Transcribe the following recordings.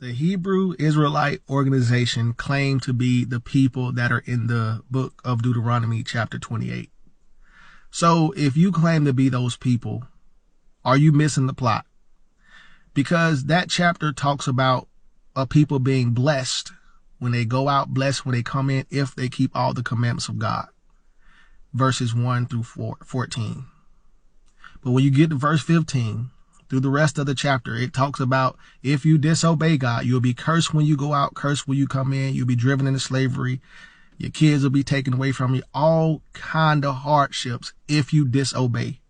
The Hebrew Israelite organization claimed to be the people that are in the book of Deuteronomy chapter 28. So if you claim to be those people, are you missing the plot? Because that chapter talks about a people being blessed when they go out, blessed when they come in, if they keep all the commandments of God. Verses 1 through 14. But when you get to verse 15, through the rest of the chapter, it talks about if you disobey God, you'll be cursed when you go out, cursed when you come in, you'll be driven into slavery, your kids will be taken away from you, all kind of hardships if you disobey.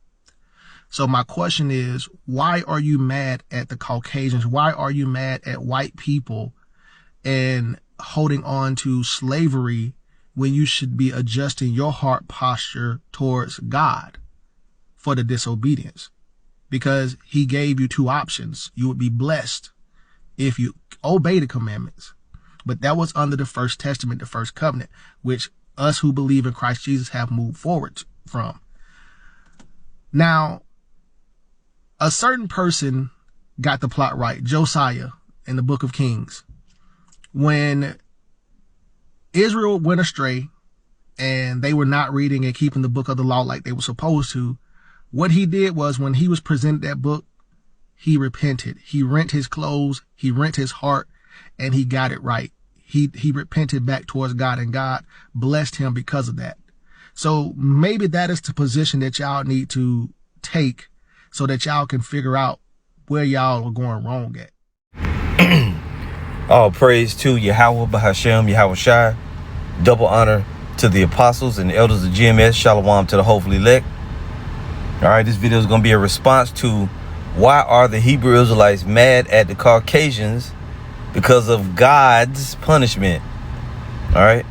So my question is, why are you mad at the Caucasians? Why are you mad at white people and holding on to slavery when you should be adjusting your heart posture towards God for the disobedience? Because he gave you two options. You would be blessed if you obey the commandments. But that was under the first testament, the first covenant, which us who believe in Christ Jesus have moved forward from. Now, a certain person got the plot right, Josiah in the book of Kings. When Israel went astray and they were not reading and keeping the book of the law like they were supposed to, what he did was when he was presented that book, he repented. He rent his clothes, he rent his heart, and he got it right. He repented back towards God, and God blessed him because of that. So maybe that is the position that y'all need to take so that y'all can figure out where y'all are going wrong at. All praise to Yahweh Bahashem, Yahweh Shai. Double honor to the apostles and the elders of GMS. Shalom to the hopefully elect. All right, this video is going to be a response to why are the Hebrew Israelites mad at the Caucasians because of God's punishment. All right.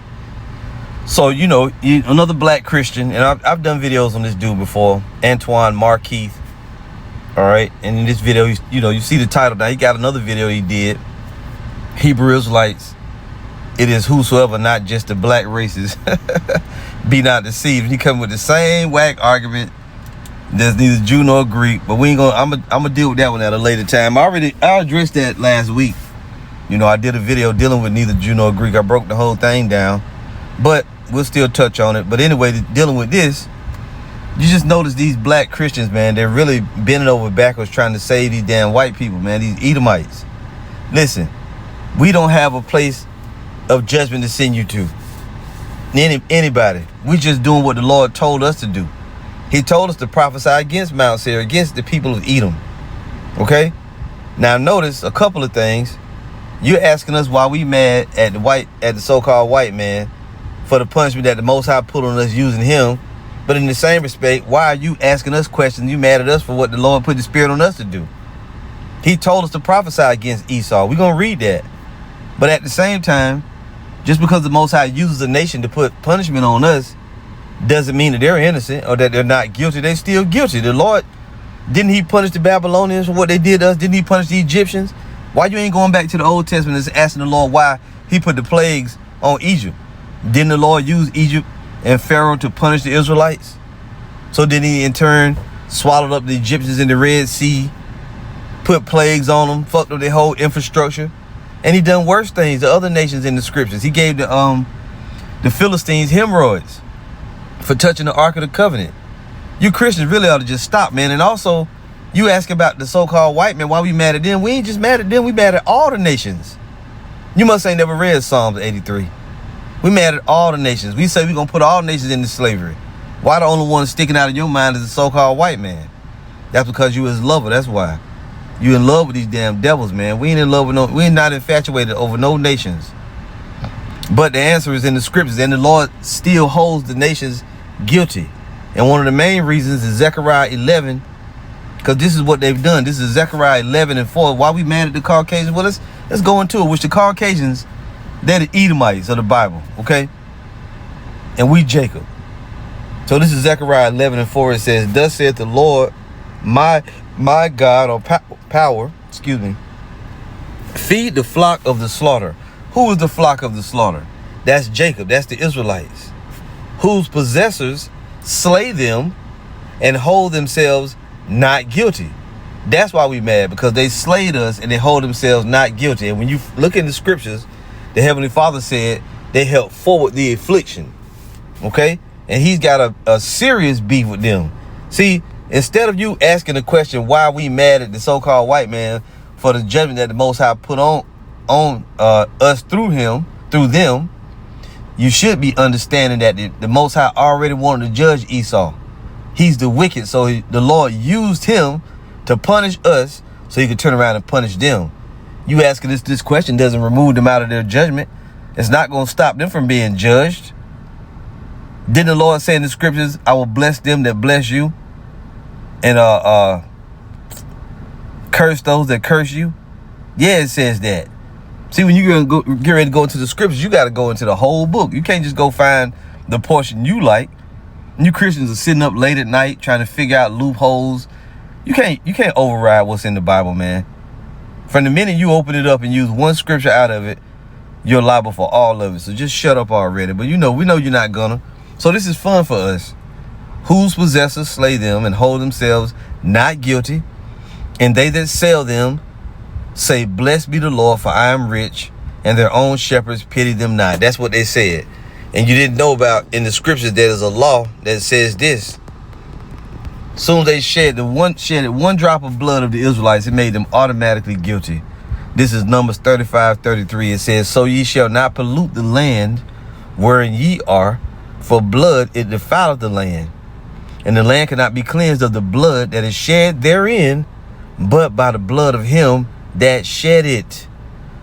So, you know, another black Christian, and I've done videos on this dude before, Antoine Markeith. All right. And in this video, you see the title. Now, he got another video he did. Hebrew Israelites, it is whosoever, not just the black races, be not deceived. He come with the same whack argument. There's neither Jew nor Greek, but we ain't gonna. I'm gonna deal with that one at a later time. I addressed that last week. You know, I did a video dealing with neither Jew nor Greek. I broke the whole thing down, but we'll still touch on it. But anyway, dealing with this, you just notice these black Christians, man, they're really bending over backwards trying to save these damn white people, man. These Edomites. Listen, we don't have a place of judgment to send you to. Anybody. We just doing what the Lord told us to do. He told us to prophesy against Mount Seir, against the people of Edom. Okay? Now notice a couple of things. You're asking us why we mad at the so-called white man for the punishment that the Most High put on us using him. But in the same respect, why are you asking us questions? You mad at us for what the Lord put the Spirit on us to do? He told us to prophesy against Esau. We're going to read that. But at the same time, just because the Most High uses a nation to put punishment on us doesn't mean that they're innocent or that they're not guilty. They're still guilty. The Lord, didn't he punish the Babylonians for what they did to us? Didn't he punish the Egyptians? Why you ain't going back to the Old Testament and asking the Lord why he put the plagues on Egypt? Didn't the Lord use Egypt and Pharaoh to punish the Israelites? So didn't he in turn swallowed up the Egyptians in the Red Sea, put plagues on them, fucked up their whole infrastructure? And he done worse things to other nations in the scriptures. He gave the Philistines hemorrhoids for touching the Ark of the Covenant. You Christians really ought to just stop, man. And also, you ask about the so-called white man, why we mad at them? We ain't just mad at them, we mad at all the nations. You must ain't never read Psalms 83. We mad at all the nations. We say we gonna put all nations into slavery. Why the only one sticking out of your mind is the so-called white man? That's because you his lover, that's why. You in love with these damn devils, man. We ain't in love with we ain't not infatuated over no nations. But the answer is in the scriptures, and the Lord still holds the nations guilty. And one of the main reasons is Zechariah 11, because this is what they've done. This is Zechariah 11:4. Why we mad at the Caucasians? Well, let's go into it. Which the Caucasians, they're the Edomites of the Bible, okay? And we Jacob. So this is Zechariah 11:4. It says, "Thus saith the Lord, my God," or power, excuse me, "feed the flock of the slaughter." Who is the flock of the slaughter? That's Jacob. That's the Israelites, whose possessors slay them and hold themselves not guilty. That's why we mad, because they slayed us and they hold themselves not guilty. And when you look in the scriptures, the Heavenly Father said they helped forward the affliction. Okay? And he's got a serious beef with them. See, instead of you asking the question, why are we mad at the so-called white man for the judgment that the Most High put on us through them, you should be understanding that the Most High already wanted to judge Esau. He's the wicked, so the Lord used him to punish us so he could turn around and punish them. You asking this question doesn't remove them out of their judgment. It's not going to stop them from being judged. Didn't the Lord say in the scriptures, I will bless them that bless you and curse those that curse you? Yeah, it says that. See, when you're going to get ready to go into the scriptures, you got to go into the whole book. You can't just go find the portion you like. You Christians are sitting up late at night trying to figure out loopholes. You can't override what's in the Bible, man. From the minute you open it up and use one scripture out of it, you're liable for all of it. So just shut up already. But we know you're not gonna. So this is fun for us. Whose possessors slay them and hold themselves not guilty, and they that sell them say, blessed be the Lord, for I am rich, and their own shepherds pity them not. That's what they said. And you didn't know about in the scriptures there's a law that says this. Soon as they shedded one drop of blood of the Israelites, it made them automatically guilty. This is Numbers 35:33. It says, so ye shall not pollute the land wherein ye are, for blood it defileth the land. And the land cannot be cleansed of the blood that is shed therein, but by the blood of him that shed it.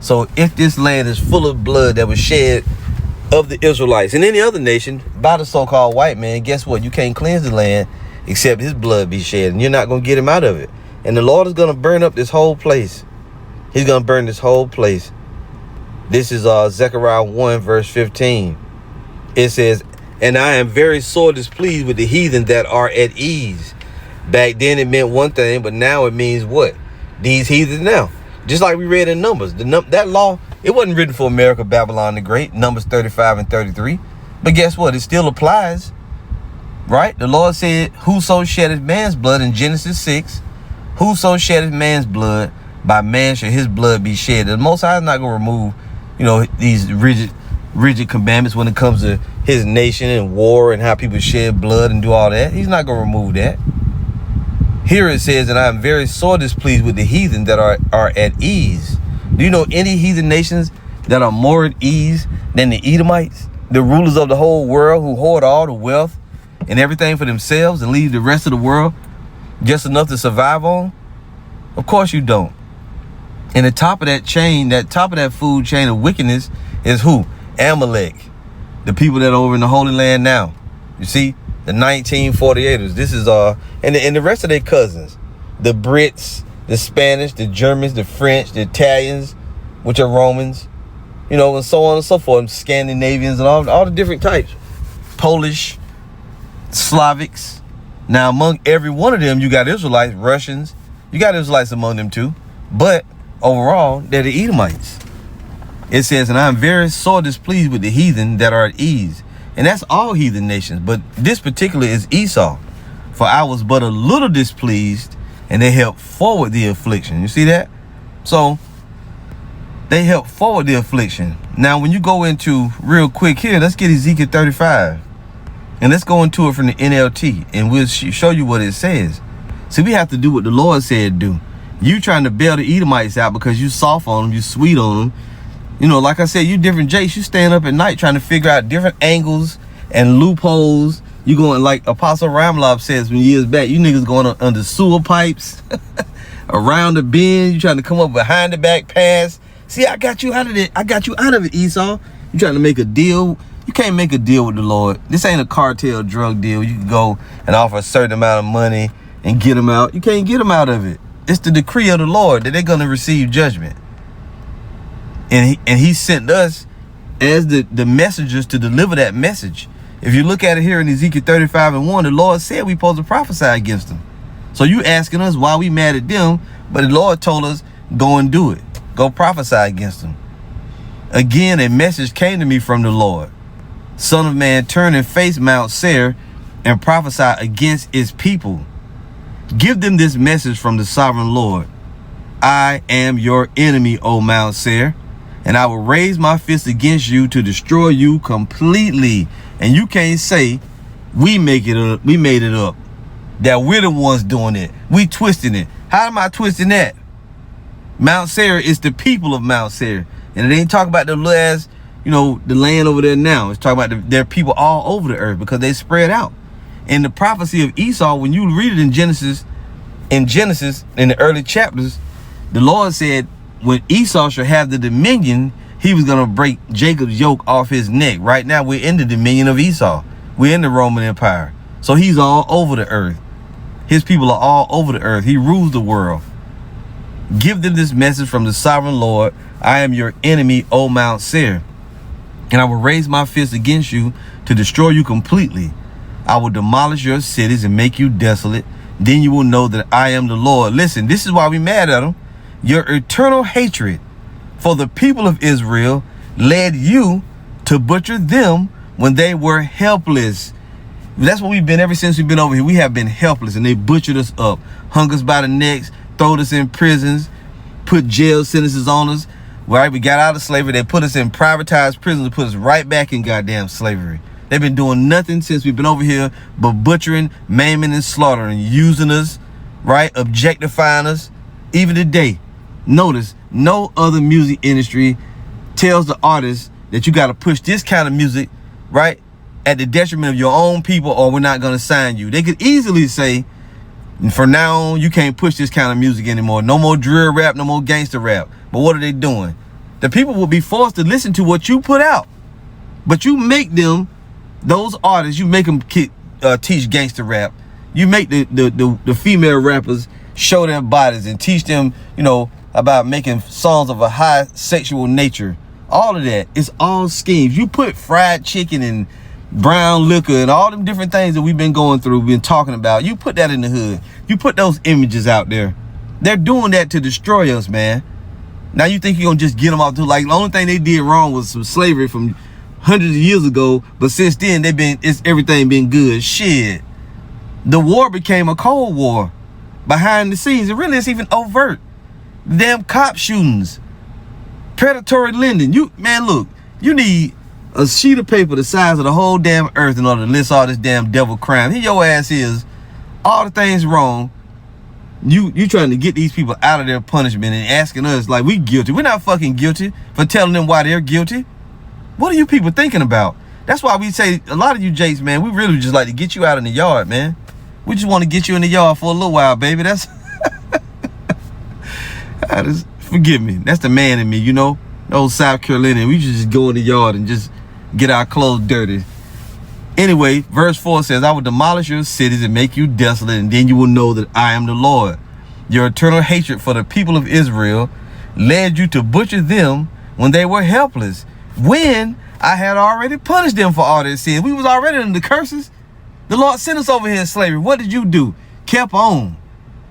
So if this land is full of blood that was shed of the Israelites and any other nation by the so-called white man, guess what? You can't cleanse the land except his blood be shed, and you're not going to get him out of it. And the Lord is going to burn up this whole place. He's going to burn this whole place. This is Zechariah 1 verse 15. It says, and I am very sore displeased with the heathen that are at ease. Back then it meant one thing, but now it means what? These heathens now. Just like we read in Numbers. That law, it wasn't written for America, Babylon the Great, Numbers 35 and 33. But guess what? It still applies. Right? The Lord said, whoso sheddeth man's blood in Genesis 6, whoso sheddeth man's blood, by man shall his blood be shed. The Most High is not going to remove, these rigid commandments when it comes to his nation and war and how people shed blood and do all that. He's not going to remove that. Here it says, and I am very sore displeased with the heathen that are at ease. Do you know any heathen nations that are more at ease than the Edomites, the rulers of the whole world who hoard all the wealth and everything for themselves and leave the rest of the world just enough to survive on? Of course you don't. And the top of that chain, that food chain of wickedness is who? Amalek. The people that are over in the Holy Land now. You see? The 1948ers. This is and the rest of their cousins. The Brits, the Spanish, the Germans, the French, the Italians, which are Romans, and so on and so forth. Scandinavians and all the different types. Polish, Slavics. Now, among every one of them, you got Israelites, Russians. You got Israelites among them too. But overall, they're the Edomites. It says, and I am very sore displeased with the heathen that are at ease. And that's all heathen nations. But this particular is Esau. For I was but a little displeased, and they helped forward the affliction. You see that? So they helped forward the affliction. Now, when you go into real quick here, let's get Ezekiel 35. And let's go into it from the NLT, and we'll show you what it says. See, we have to do what the Lord said do. You trying to bail the Edomites out because you soft on them, you sweet on them. Like I said, you different Jakes. You staying up at night trying to figure out different angles and loopholes. You going like Apostle Ramlob says from years back. You niggas going under sewer pipes, around the bend. You trying to come up behind the back pass. See, I got you out of it. I got you out of it, Esau. You trying to make a deal. You can't make a deal with the Lord. This ain't a cartel drug deal. You can go and offer a certain amount of money and get them out. You can't get them out of it. It's the decree of the Lord that they're going to receive judgment. And he sent us as the messengers to deliver that message. If you look at it here in Ezekiel 35 and 1, the Lord said we supposed to prophesy against them. So you asking us why we mad at them, but the Lord told us, go and do it. Go prophesy against them. Again, a message came to me from the Lord. Son of man, turn and face Mount Seir and prophesy against its people. Give them this message from the sovereign Lord. I am your enemy, O Mount Seir, and I will raise my fist against you to destroy you completely. And you can't say we made it up, that we're the ones doing it. We twisting it. How am I twisting that? Mount Seir is the people of Mount Seir. And it ain't talking about the little ass, the land over there now. It's talking about their people all over the earth because they spread out. In the prophecy of Esau, when you read it in Genesis, in the early chapters, the Lord said when Esau should have the dominion, he was going to break Jacob's yoke off his neck. Right now, we're in the dominion of Esau. We're in the Roman Empire. So he's all over the earth. His people are all over the earth. He rules the world. Give them this message from the sovereign Lord. I am your enemy, O Mount Seir, and I will raise my fist against you to destroy you completely. I will demolish your cities and make you desolate. Then you will know that I am the Lord. Listen, this is why we mad at them. Your eternal hatred for the people of Israel led you to butcher them when they were helpless. That's what we've been ever since we've been over here. We have been helpless, and they butchered us up, hung us by the necks, throwed us in prisons, put jail sentences on us. Right? We got out of slavery. They put us in privatized prisons and put us right back in goddamn slavery. They've been doing nothing since we've been over here but butchering, maiming, and slaughtering, using us, right? Objectifying us. Even today, notice no other music industry tells the artist that you got to push this kind of music, right, at the detriment of your own people, or we're not going to sign you. They could easily say, from now on, you can't push this kind of music anymore. No more drill rap, no more gangster rap. But what are they doing? The people will be forced to listen to what you put out. But you make them, those artists, you make them teach gangster rap. You make the female rappers show their bodies and teach them, about making songs of a high sexual nature. All of that. It's all schemes. You put fried chicken and brown liquor and all them different things that we've been going through, been talking about. You put that in the hood. You put those images out there. They're doing that to destroy us, man. Now you think you're gonna just get them off the the only thing they did wrong was some slavery from hundreds of years ago, but since then everything been good. Shit. The war became a Cold War behind the scenes. It really is even overt. Damn cop shootings, predatory lending. Look, you need a sheet of paper the size of the whole damn earth in order to list all this damn devil crime. Here your ass is, all the things wrong. You trying to get these people out of their punishment and asking us like we guilty. We're not fucking guilty for telling them why they're guilty. What are you people thinking about? That's why we say, a lot of you jakes, man, we really just like to get you out in the yard, man. We just want to get you in the yard for a little while, baby. That's forgive me. That's the man in me, Old South Carolina. We just go in the yard and just get our clothes dirty. Anyway, verse 4 says, I will demolish your cities and make you desolate, and then you will know that I am the Lord. Your eternal hatred for the people of Israel led you to butcher them when they were helpless, when I had already punished them for all their sins. We was already under the curses. The Lord sent us over here in slavery. What did you do? Kept on.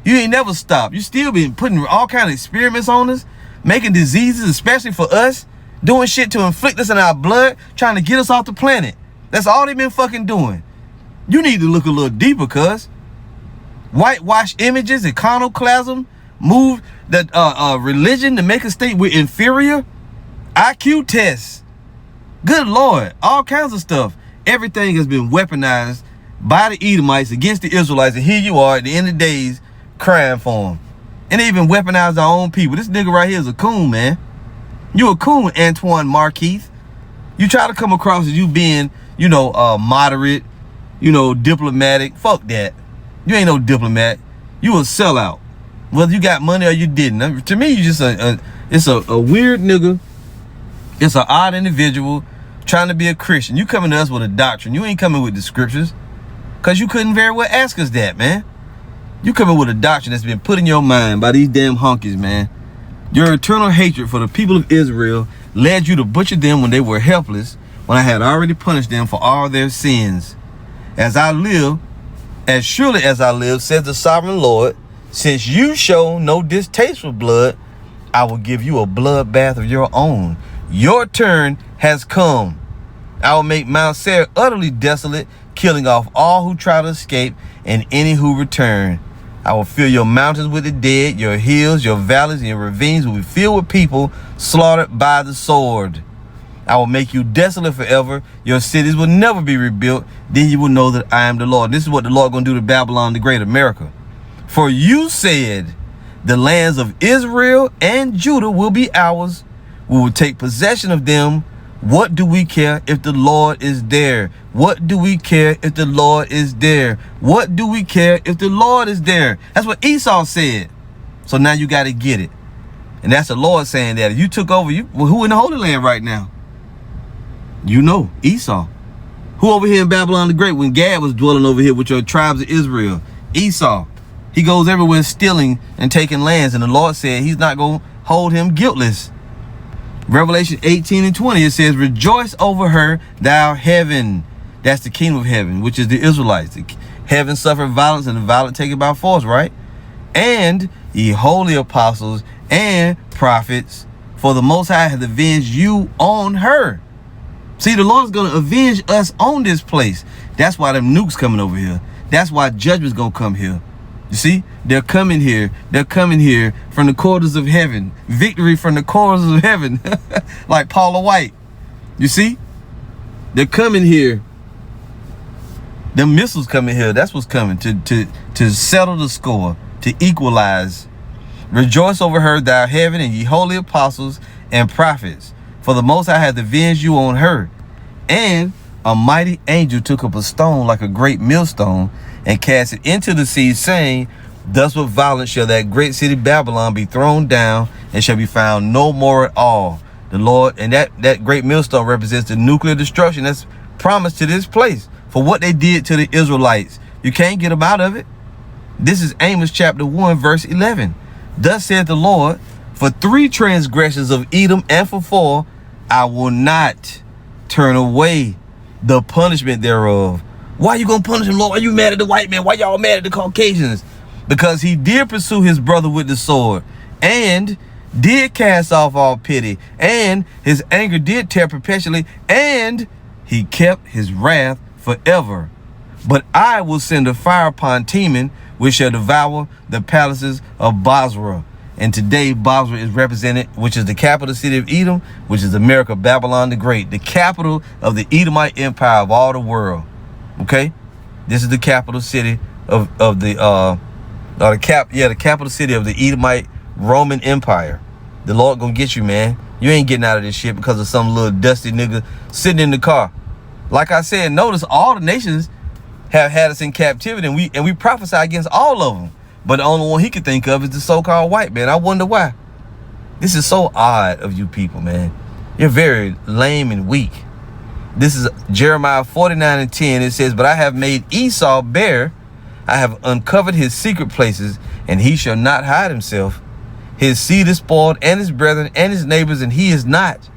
You ain't never stopped. You still been putting all kind of experiments on us, making diseases, especially for us, doing shit to inflict us in our blood, trying to get us off the planet. That's all they've been fucking doing. You need to look a little deeper, cuz. Whitewash images, iconoclasm, move the religion to make us think we're inferior. IQ tests. Good Lord. All kinds of stuff. Everything has been weaponized by the Edomites against the Israelites. And here you are at the end of the days crying for them. And they even weaponized our own people. This nigga right here is a coon, man. You a coon, Antoine Marquise. You try to come across as you being, moderate, diplomatic. Fuck that. You ain't no diplomat. You a sellout. Whether you got money or you didn't. To me, you just it's a weird nigga. It's an odd individual trying to be a Christian. You coming to us with a doctrine. You ain't coming with the scriptures. Because you couldn't very well ask us that, man. You coming with a doctrine that's been put in your mind by these damn honkies, man. Your eternal hatred for the people of Israel led you to butcher them when they were helpless, when I had already punished them for all their sins. As I live, as surely as I live, says the sovereign Lord, since you show no distaste for blood, I will give you a bloodbath of your own. Your turn has come. I will make Mount Seir utterly desolate, killing off all who try to escape and any who return. I will fill your mountains with the dead, your hills, your valleys, and your ravines will be filled with people slaughtered by the sword. I will make you desolate forever. Your cities will never be rebuilt. Then you will know that I am the Lord. This is what the Lord going to do to Babylon, the great America. For you said, the lands of Israel and Judah will be ours. We will take possession of them. What do we care if the Lord is there? What do we care if the Lord is there? What do we care if the Lord is there? That's what Esau said. So now you got to get it. And that's the Lord saying that. If you took over, who in the Holy Land right now? You know, Esau. Who over here in Babylon the Great when Gad was dwelling over here with your tribes of Israel? Esau. He goes everywhere stealing and taking lands. And the Lord said he's not going to hold him guiltless. Revelation 18 and 20, it says, rejoice over her, thou heaven. That's the kingdom of heaven, which is the Israelites. Heaven suffered violence, and the violent take it by force, right? And ye holy apostles and prophets, for the Most High hath avenged you on her. See, the Lord's going to avenge us on this place. That's why them nukes coming over here. That's why judgment's going to come here. You see, they're coming here. They're coming here from the quarters of heaven. Victory from the quarters of heaven. Like Paula White. You see, they're coming here. Them missiles coming here. That's what's coming to settle the score, to equalize. Rejoice over her, thou heaven, and ye holy apostles and prophets. For the Most High hath avenged you on her. And a mighty angel took up a stone like a great millstone and cast it into the sea, saying, thus with violence shall that great city Babylon be thrown down, and shall be found no more at all. The Lord, and that great millstone represents the nuclear destruction that's promised to this place for what they did to the Israelites. You can't get them out of it. This is Amos chapter 1, verse 11. Thus saith the Lord, for 3 transgressions of Edom and for 4, I will not turn away the punishment thereof. Why are you going to punish him, Lord? Why are you mad at the white man? Why y'all mad at the Caucasians? Because he did pursue his brother with the sword, and did cast off all pity, and his anger did tear perpetually, and he kept his wrath forever. But I will send a fire upon Teman, which shall devour the palaces of Bozrah. And today Bozrah is represented, which is the capital city of Edom, which is America, Babylon the Great, the capital of the Edomite empire of all the world. Okay, this is the capital city of the capital city of the Edomite Roman Empire. The Lord gonna get you, man. You ain't getting out of this shit because of some little dusty nigga sitting in the car. Like I said, notice all the nations have had us in captivity, and we prophesy against all of them. But the only one he could think of is the so-called white man. I wonder why. This is so odd of you people, man. You're very lame and weak. This is Jeremiah 49 and 10. It says, but I have made Esau bare. I have uncovered his secret places, and he shall not hide himself. His seed is spoiled, and his brethren, and his neighbors, and he is not.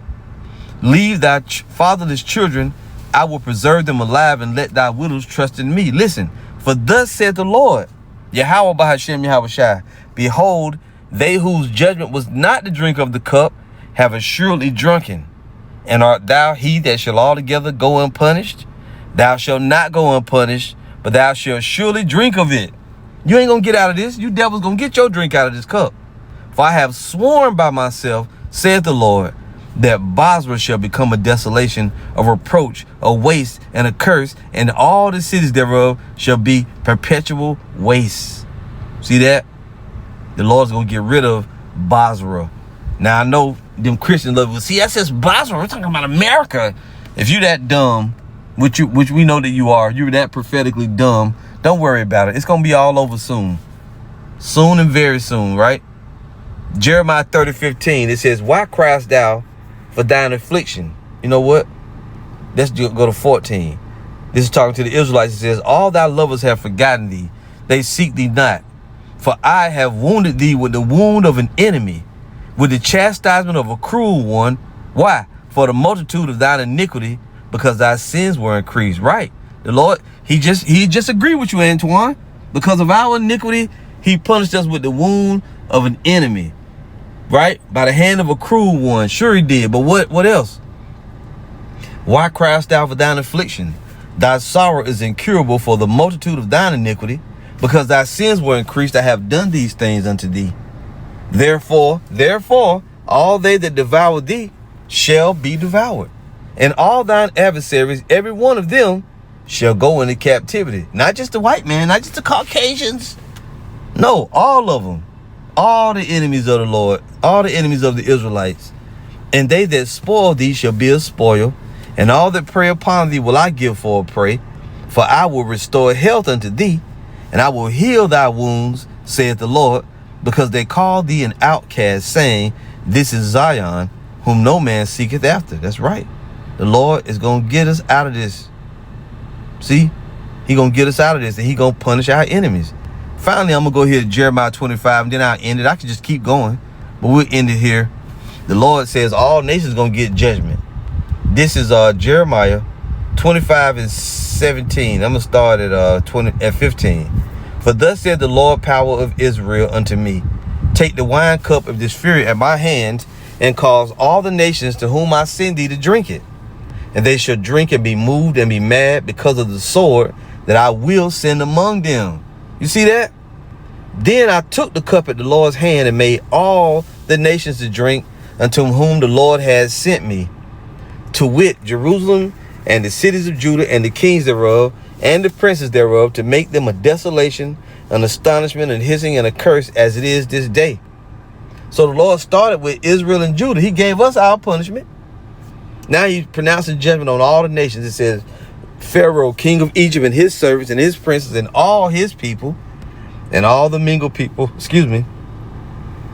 Leave thy fatherless children. I will preserve them alive, and let thy widows trust in me. Listen, for thus saith the Lord, Yahweh Bahashem Yahweh Shai, behold, they whose judgment was not to drink of the cup have assuredly drunken. And art thou he that shall altogether go unpunished? Thou shalt not go unpunished, but thou shalt surely drink of it. You ain't gonna get out of this. You devils gonna get your drink out of this cup. For I have sworn by myself, saith the Lord, that Bozrah shall become a desolation, a reproach, a waste, and a curse, and all the cities thereof shall be perpetual waste. See that? The Lord's gonna get rid of Bozrah. Now I know them Christians love it. See, that says Bozrah. We're talking about America. If you that dumb, which we know that you are, you're that prophetically dumb, don't worry about it. It's gonna be all over soon. Soon and very soon, right? Jeremiah 30:15, it says, why criest thou for thine affliction? You know what? Let's go to 14. This is talking to the Israelites. It says, all thy lovers have forgotten thee. They seek thee not. For I have wounded thee with the wound of an enemy, with the chastisement of a cruel one. Why? For the multitude of thine iniquity, because thy sins were increased. Right. The Lord, he just agreed with you, Antoine. Because of our iniquity, he punished us with the wound of an enemy. Right? By the hand of a cruel one. Sure he did. But what else? Why criest thou for thine affliction? Thy sorrow is incurable for the multitude of thine iniquity. because thy sins were increased, I have done these things unto thee. Therefore, all they that devour thee shall be devoured, and all thine adversaries, every one of them, shall go into captivity. Not just the white man, not just the Caucasians. No, all of them. All the enemies of the Lord, all the enemies of the Israelites. And they that spoil thee shall be a spoil, and all that prey upon thee will I give for a prey. For I will restore health unto thee, and I will heal thy wounds, saith the Lord, because they call thee an outcast, saying, this is Zion, whom no man seeketh after. That's right. The Lord is going to get us out of this. See, he going to get us out of this, and he going to punish our enemies. Finally, I'm going to go here to Jeremiah 25, and then I'll end it. I can just keep going, but we'll end it here. The Lord says all nations going to get judgment. This is Jeremiah 25 and 17. I'm going to start at 15. For thus said the Lord power of Israel unto me, take the wine cup of this fury at my hands, and cause all the nations to whom I send thee to drink it. And they shall drink and be moved and be mad because of the sword that I will send among them. You see that? Then I took the cup at the Lord's hand and made all the nations to drink unto whom the Lord has sent me, to wit, Jerusalem and the cities of Judah and the kings thereof and the princes thereof, to make them a desolation, an astonishment, and hissing, and a curse, as it is this day. So the Lord started with Israel and Judah. He gave us our punishment. Now he's pronouncing judgment on all the nations. It says, Pharaoh, king of Egypt, and his servants, and his princes, and all his people, and all the mingled people,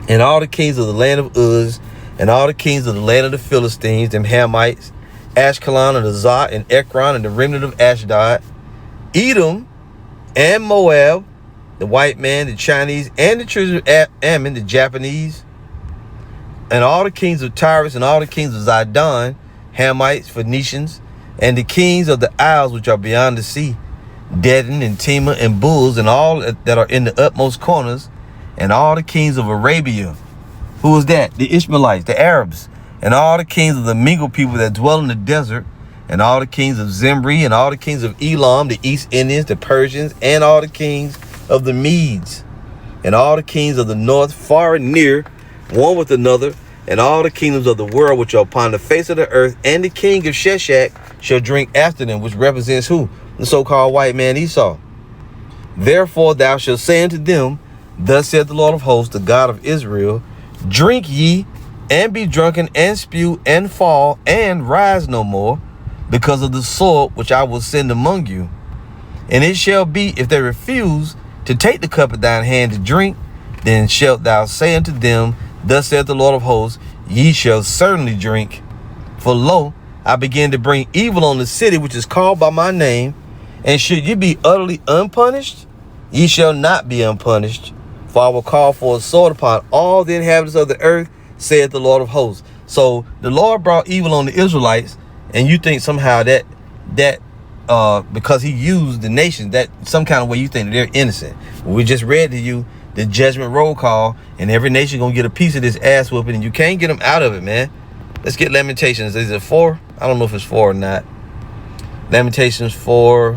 and all the kings of the land of Uz, and all the kings of the land of the Philistines, them Hamites, Ashkelon, and Azar, and Ekron, and the remnant of Ashdod, Edom, and Moab, the white man, the Chinese, and the children of Ammon, the Japanese, and all the kings of Tyrus, and all the kings of Zidon, Hamites, Phoenicians, and the kings of the isles which are beyond the sea, Dedan, and Tema, and Bulls, and all that are in the utmost corners, and all the kings of Arabia. Who is that? The Ishmaelites, the Arabs, and all the kings of the mingled people that dwell in the desert, and all the kings of Zimri, and all the kings of Elam, the East Indians, the Persians, and all the kings of the Medes, and all the kings of the north, far and near, one with another, and all the kingdoms of the world which are upon the face of the earth, and the king of Sheshach shall drink after them, which represents who? The so-called white man Esau. Therefore thou shalt say unto them, thus saith the Lord of hosts, the God of Israel, drink ye, and be drunken, and spew, and fall, and rise no more, because of the sword which I will send among you. And it shall be, if they refuse to take the cup at thine hand to drink, then shalt thou say unto them, thus saith the Lord of hosts, ye shall certainly drink. For lo, I begin to bring evil on the city which is called by my name, and should ye be utterly unpunished, ye shall not be unpunished. For I will call for a sword upon all the inhabitants of the earth, saith the Lord of hosts. So the Lord brought evil on the Israelites, and you think somehow that because he used the nations, that some kind of way you think that they're innocent. We just read to you the judgment roll call, and every nation gonna get a piece of this ass whooping, and you can't get them out of it, man. Let's get Lamentations. Is it 4? I don't know if it's 4 or not. Lamentations 4.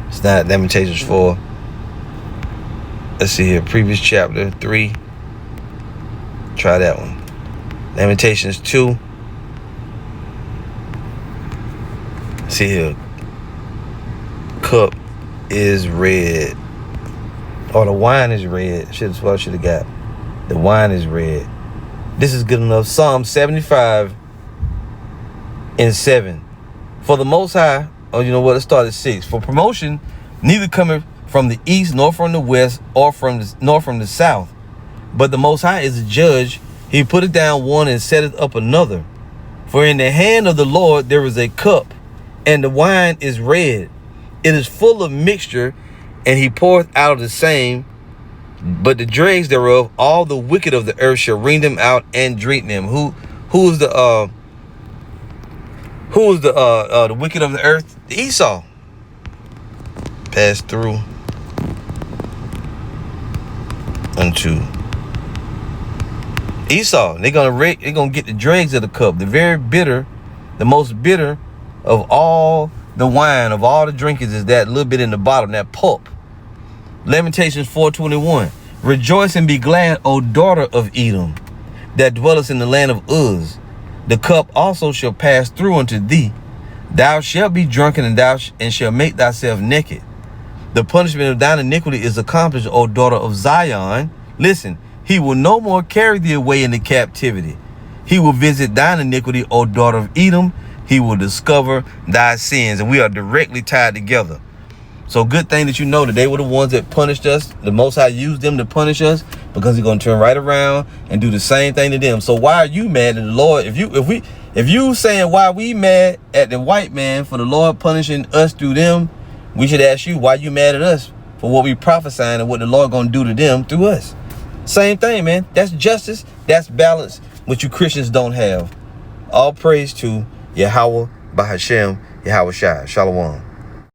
It's not Lamentations 4. Let's see here. Previous chapter 3. Try that one. Lamentations 2. See here. Cup is red. Oh, the wine is red. That's what I should have got. The wine is red. This is good enough. Psalm 75 and 7. For the Most High, oh, you know what? Let's start at 6. For promotion, neither cometh from the east, nor from the west, nor from the south. But the Most High is a judge. He putteth down one and setteth up another. For in the hand of the Lord there is a cup, and the wine is red. It is full of mixture, and he poureth out of the same. But the dregs thereof, all the wicked of the earth shall wring them out and drink them. Who is the wicked of the earth? Esau. Pass through unto Esau. They're gonna get the dregs of the cup, the very bitter, the most bitter of all the wine of all the drinkers is that little bit in the bottom, that pulp. Lamentations 4:21. Rejoice and be glad, O daughter of Edom, that dwellest in the land of Uz. The cup also shall pass through unto thee. Thou shalt be drunken, and shalt make thyself naked. The punishment of thine iniquity is accomplished, O daughter of Zion. Listen, he will no more carry thee away into captivity. He will visit thine iniquity, O daughter of Edom. He will discover thy sins. And we are directly tied together. So good thing that you know that they were the ones that punished us. The Most High used them to punish us, because he's going to turn right around and do the same thing to them. So why are you mad at the Lord? If you saying why we mad at the white man for the Lord punishing us through them, we should ask you, why you mad at us for what we prophesying and what the Lord going to do to them through us? Same thing, man. That's justice. That's balance, which you Christians don't have. All praise to Yahweh, Bahashem, Yahweh Shai. Shalom.